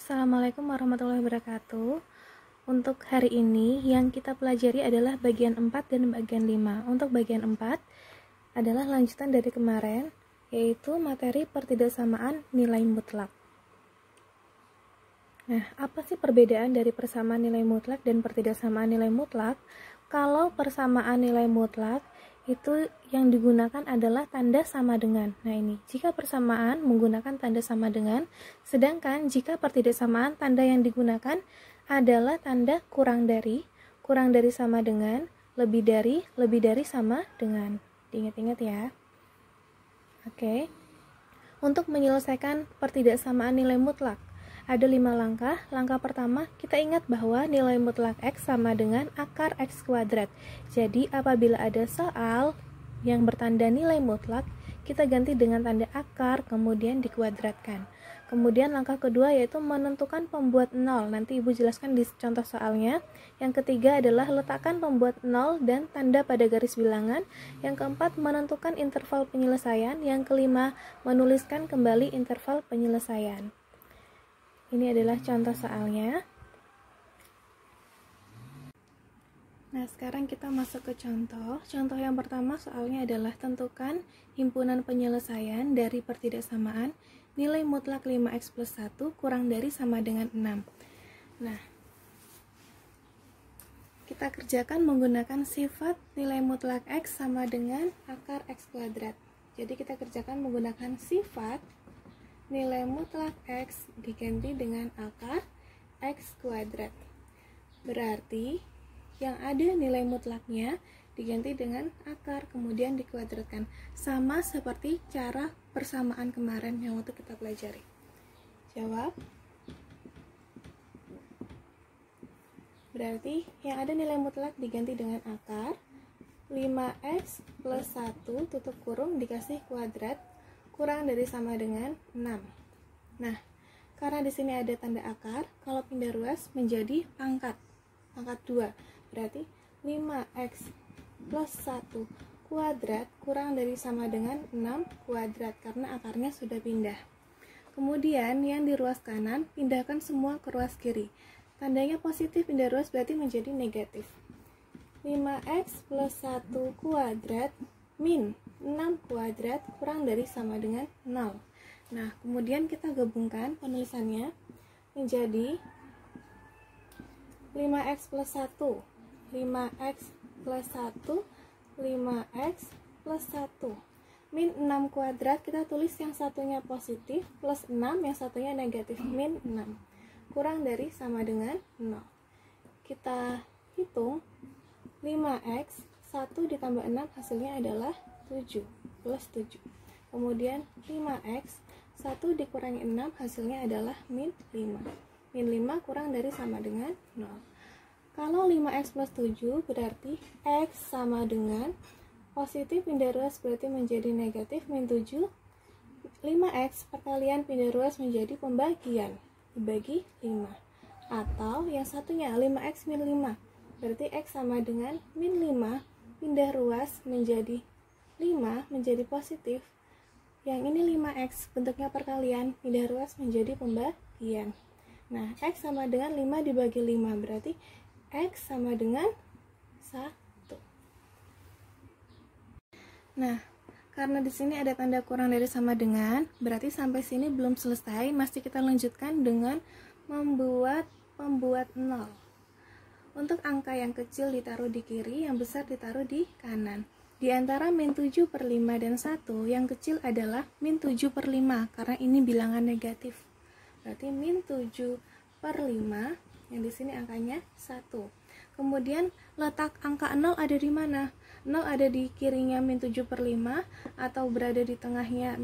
Assalamualaikum warahmatullahi wabarakatuh. Untuk hari ini yang kita pelajari adalah bagian 4 dan bagian 5. Untuk bagian 4 adalah lanjutan dari kemarin, yaitu materi pertidaksamaan nilai mutlak. Nah, apa sih perbedaan dari persamaan nilai mutlak dan pertidaksamaan nilai mutlak? Kalau persamaan nilai mutlak itu yang digunakan adalah tanda sama dengan. Nah ini, jika persamaan menggunakan tanda sama dengan, sedangkan jika pertidaksamaan tanda yang digunakan adalah tanda kurang dari sama dengan, lebih dari sama dengan. Diingat-ingat ya. Oke. Untuk menyelesaikan pertidaksamaan nilai mutlak, ada 5 langkah. Langkah pertama, kita ingat bahwa nilai mutlak X sama dengan akar X kuadrat. Jadi, apabila ada soal yang bertanda nilai mutlak, kita ganti dengan tanda akar, kemudian dikuadratkan. Kemudian langkah kedua yaitu menentukan pembuat 0. Nanti Ibu jelaskan di contoh soalnya. Yang ketiga adalah letakkan pembuat 0 dan tanda pada garis bilangan. Yang keempat, menentukan interval penyelesaian. Yang kelima, menuliskan kembali interval penyelesaian. Ini adalah contoh soalnya. Nah, sekarang kita masuk ke contoh. Contoh yang pertama soalnya adalah tentukan himpunan penyelesaian dari pertidaksamaan nilai mutlak 5x plus 1 kurang dari sama dengan 6. Nah, kita kerjakan menggunakan sifat nilai mutlak X sama dengan akar X kuadrat. Jadi kita kerjakan menggunakan sifat nilai mutlak X diganti dengan akar X kuadrat. Berarti yang ada nilai mutlaknya diganti dengan akar, kemudian dikuadratkan. Sama seperti cara persamaan kemarin yang waktu kita pelajari. Jawab. Berarti yang ada nilai mutlak diganti dengan akar. 5x plus 1 tutup kurung dikasih kuadrat kurang dari sama dengan 6. Nah, karena di sini ada tanda akar, kalau pindah ruas menjadi pangkat 2. Berarti 5x plus 1 kuadrat kurang dari sama dengan 6 kuadrat karena akarnya sudah pindah. Kemudian yang di ruas kanan pindahkan semua ke ruas kiri. Tandanya positif, pindah ruas berarti menjadi negatif. 5x plus 1 kuadrat min 6 kuadrat kurang dari sama dengan 0. Nah, kemudian kita gabungkan penulisannya menjadi 5x plus 1 5x plus 1 5x plus 1 min 6 kuadrat, kita tulis yang satunya positif plus 6, yang satunya negatif, min 6 kurang dari sama dengan 0. Kita hitung 5x 1 ditambah 6 hasilnya adalah 7 plus 7. Kemudian 5x 1 dikurangi 6 hasilnya adalah min 5. Min 5 kurang dari sama dengan 0. Kalau 5x plus 7 berarti x sama dengan positif pindah ruas berarti menjadi negatif min 7. 5x perkalian pindah ruas menjadi pembagian dibagi 5. Atau yang satunya 5x min 5. Berarti x sama dengan min 5 pindah ruas menjadi 5 menjadi positif. Yang ini 5x bentuknya perkalian, pindah ruas menjadi pembagian. Nah, x sama dengan 5 dibagi 5 berarti x sama dengan 1. Nah, karena di sini ada tanda kurang dari sama dengan, berarti sampai sini belum selesai, masih kita lanjutkan dengan membuat pembuat 0. Untuk angka yang kecil ditaruh di kiri, yang besar ditaruh di kanan. Di antara min 7 per 5 dan 1, yang kecil adalah min 7 per 5, karena ini bilangan negatif. Berarti min 7 per 5, yang di sini angkanya 1. Kemudian letak angka 0 ada di mana? 0 ada di kirinya min 7 per 5, atau berada di tengahnya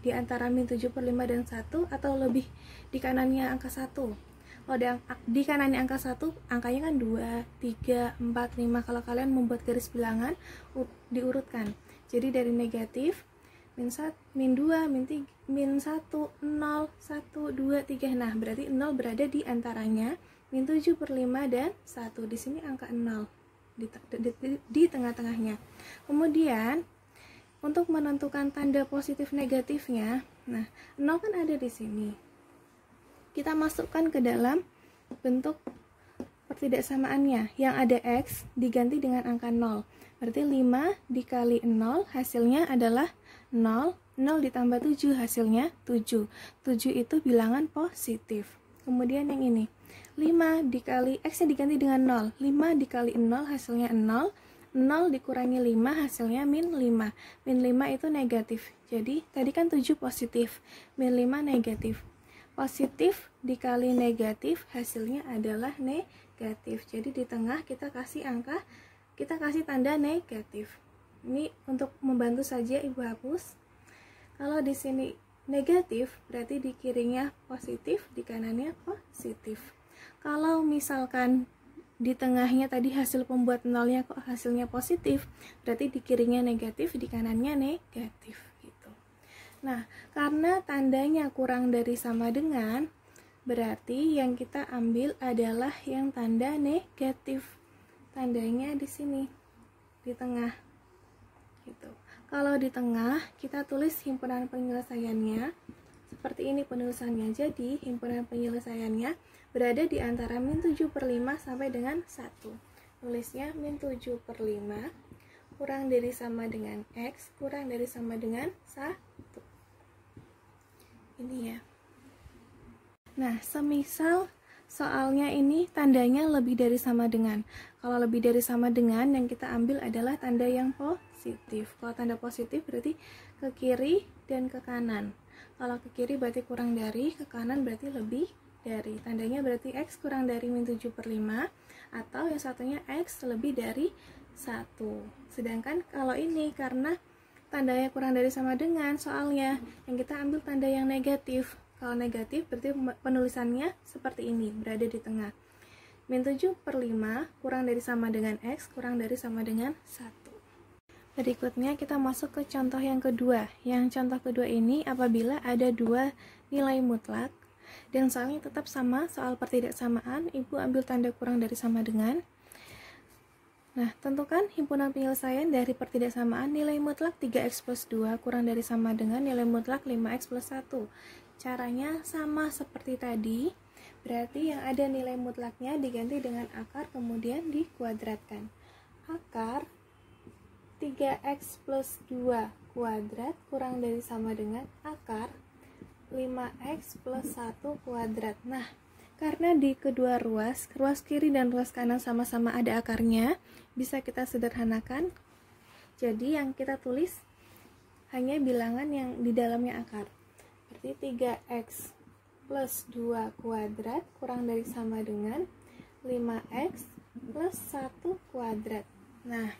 di antara min 7 per 5 dan 1, atau lebih di kanannya angka 1. Kalau di kanannya angka 1, angkanya kan 2, 3, 4, 5. Kalau kalian membuat garis bilangan, diurutkan. Jadi dari negatif, min 1, min 2, min 3, min 1, 0, 1, 2, 3. Nah, berarti 0 berada di antaranya min 7 per 5 dan 1. Di sini angka 0 di tengah-tengahnya. Kemudian, untuk menentukan tanda positif negatifnya, nah, 0 kan ada di sini. kita masukkan ke dalam bentuk pertidaksamaannya. Yang ada X diganti dengan angka 0. Berarti 5 dikali 0 hasilnya adalah 0. 0 ditambah 7 hasilnya 7. 7 itu bilangan positif. Kemudian yang ini, 5 dikali X nya diganti dengan 0. 5 dikali 0 hasilnya 0. 0 dikurangi 5 hasilnya min 5. Min 5 itu negatif. Jadi tadi kan 7 positif, min 5 negatif. Positif dikali negatif hasilnya adalah negatif. Jadi di tengah kita kasih tanda negatif. Ini untuk membantu saja Ibu hapus. Kalau di sini negatif berarti di kirinya positif, di kanannya positif. Kalau misalkan di tengahnya tadi hasil pembuat nolnya kok hasilnya positif, berarti di kirinya negatif, di kanannya negatif gitu. Nah, karena tandanya kurang dari sama dengan, berarti yang kita ambil adalah yang tanda negatif. Tandanya di sini, di tengah gitu. Kalau di tengah kita tulis himpunan penyelesaiannya seperti ini penulisannya. Jadi himpunan penyelesaiannya berada di antara min 7/5 sampai dengan 1. Tulisnya min 7/5 kurang dari sama dengan X kurang dari sama dengan 1. Ini ya. Nah, semisal soalnya ini tandanya lebih dari sama dengan. Kalau lebih dari sama dengan, yang kita ambil adalah tanda yang positif. Kalau tanda positif berarti ke kiri dan ke kanan. Kalau ke kiri berarti kurang dari, ke kanan berarti lebih dari. Tandanya berarti X kurang dari min 7/5, atau yang satunya X lebih dari 1. Sedangkan kalau ini karena tandanya kurang dari sama dengan soalnya, yang kita ambil tanda yang negatif. Kalau negatif berarti penulisannya seperti ini, berada di tengah. Min 7/5 kurang dari sama dengan X kurang dari sama dengan 1. Berikutnya kita masuk ke contoh yang kedua. Yang contoh kedua ini apabila ada dua nilai mutlak dan soalnya tetap sama, soal pertidaksamaan, Ibu ambil tanda kurang dari sama dengan. Nah, tentukan himpunan penyelesaian dari pertidaksamaan nilai mutlak 3X plus 2 kurang dari sama dengan nilai mutlak 5X plus 1. Caranya sama seperti tadi, berarti yang ada nilai mutlaknya diganti dengan akar kemudian dikuadratkan. Akar 3X plus 2 kuadrat kurang dari sama dengan akar 5X plus 1 kuadrat. Nah, karena di kedua ruas kiri dan ruas kanan sama-sama ada akarnya, bisa kita sederhanakan. Jadi yang kita tulis hanya bilangan yang di dalamnya akar. Berarti 3X plus 2 kuadrat kurang dari sama dengan 5X plus 1 kuadrat. Nah,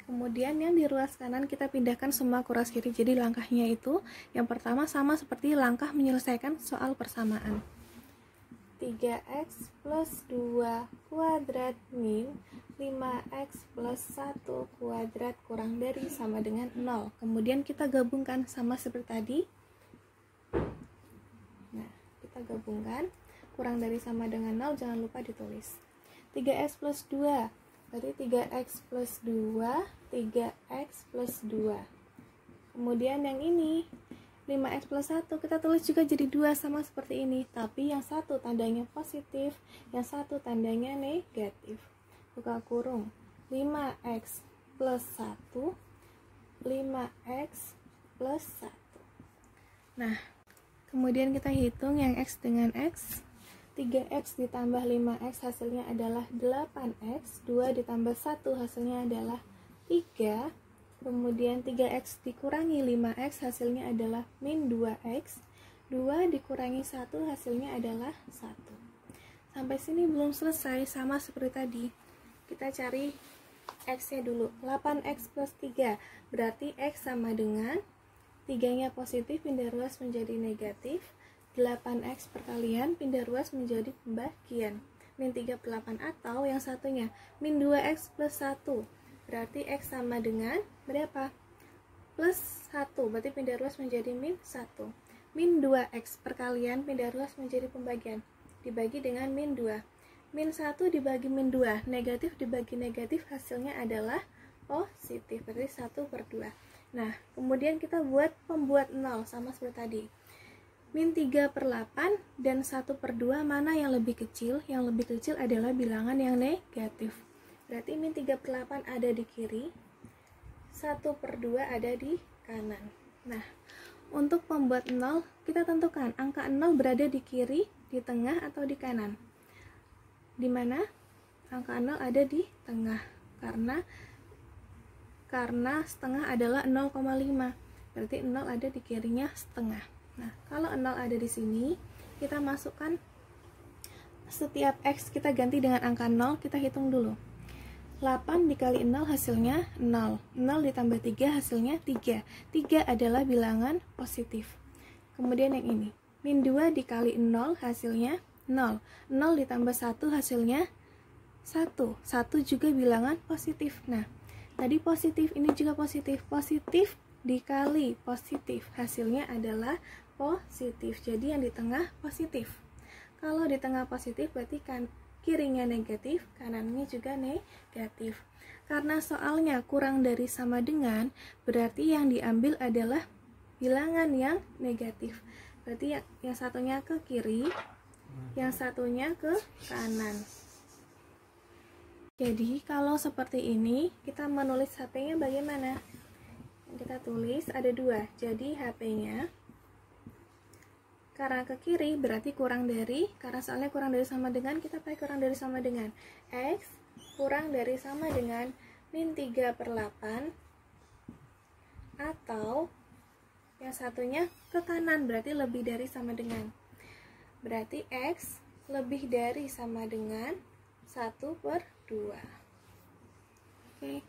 kemudian yang di ruas kanan kita pindahkan semua ke ruas kiri. Jadi langkahnya itu yang pertama sama seperti langkah menyelesaikan soal persamaan. 3X plus 2 kuadrat min 5X plus 1 kuadrat kurang dari sama dengan 0. Kemudian kita gabungkan sama seperti tadi. Nah, kita gabungkan kurang dari sama dengan 0, jangan lupa ditulis. 3X plus 2 berarti 3X plus 2, 3X plus 2. Kemudian yang ini 5X plus 1 kita tulis juga jadi 2 sama seperti ini, tapi yang satu tandanya positif, yang satu tandanya negatif. Buka kurung. 5X plus 1, 5X plus 1. Nah, kemudian kita hitung yang X dengan X. 3X ditambah 5X hasilnya adalah 8X, 2 ditambah 1 hasilnya adalah 3. Kemudian 3X dikurangi 5X hasilnya adalah min 2X. 2 dikurangi 1 hasilnya adalah 1. Sampai sini belum selesai, sama seperti tadi. Kita cari X-nya dulu. 8X plus 3 berarti X sama dengan 3-nya positif, pindah ruas menjadi negatif. 8X perkalian pindah ruas menjadi pembagian. Min 3/8 atau yang satunya min 2X plus 1. Berarti X sama dengan berapa? Plus 1, berarti pindah ruas menjadi min 1. Min 2X perkalian pindah ruas menjadi pembagian. Dibagi dengan min 2. Min 1 dibagi min 2. Negatif dibagi negatif hasilnya adalah positif. Berarti 1/2. Nah, kemudian kita buat pembuat 0 sama seperti tadi. min 3/8 dan 1/2 mana yang lebih kecil? Yang lebih kecil adalah bilangan yang negatif. Berarti min 3/8 ada di kiri, 1/2 ada di kanan. Nah, untuk membuat 0, kita tentukan angka 0 berada di kiri, di tengah, atau di kanan. Di mana? Angka 0 ada di tengah, karena setengah adalah 0,5. Berarti 0 ada di kirinya setengah. Nah, kalau 0 ada di sini, kita masukkan setiap X kita ganti dengan angka 0, kita hitung dulu. 8 dikali 0 hasilnya 0. 0 ditambah 3 hasilnya 3. 3 adalah bilangan positif. Kemudian yang ini. Min 2 dikali 0 hasilnya 0. 0 ditambah 1 hasilnya 1. 1 juga bilangan positif. Nah, tadi positif, ini juga positif. Positif dikali positif. Hasilnya adalah positif. Jadi yang di tengah positif. Kalau di tengah positif berarti kan kirinya negatif, kanannya juga negatif. Karena soalnya kurang dari sama dengan, berarti yang diambil adalah bilangan yang negatif. Berarti yang satunya ke kiri, yang satunya ke kanan. Jadi kalau seperti ini, kita menulis HP-nya bagaimana? Kita tulis ada 2. Jadi HP-nya karena ke kiri berarti kurang dari, karena soalnya kurang dari sama dengan, kita pakai kurang dari sama dengan. X kurang dari sama dengan min 3/8, atau yang satunya ke kanan berarti lebih dari sama dengan. Berarti X lebih dari sama dengan 1/2. Oke.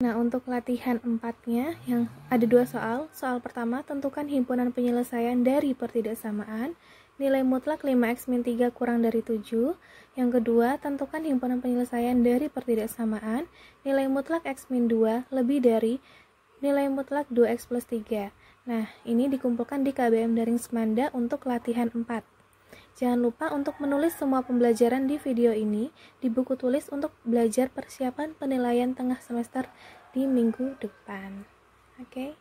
Nah, untuk latihan 4-nya yang ada 2 soal. Soal pertama, tentukan himpunan penyelesaian dari pertidaksamaan. Nilai mutlak 5x min 3 kurang dari 7. Yang kedua, tentukan himpunan penyelesaian dari pertidaksamaan. Nilai mutlak x min 2 lebih dari nilai mutlak 2x plus 3. Nah, ini dikumpulkan di KBM Daring Semanda untuk latihan 4. Jangan lupa untuk menulis semua pembelajaran di video ini di buku tulis untuk belajar persiapan penilaian tengah semester di minggu depan. Oke?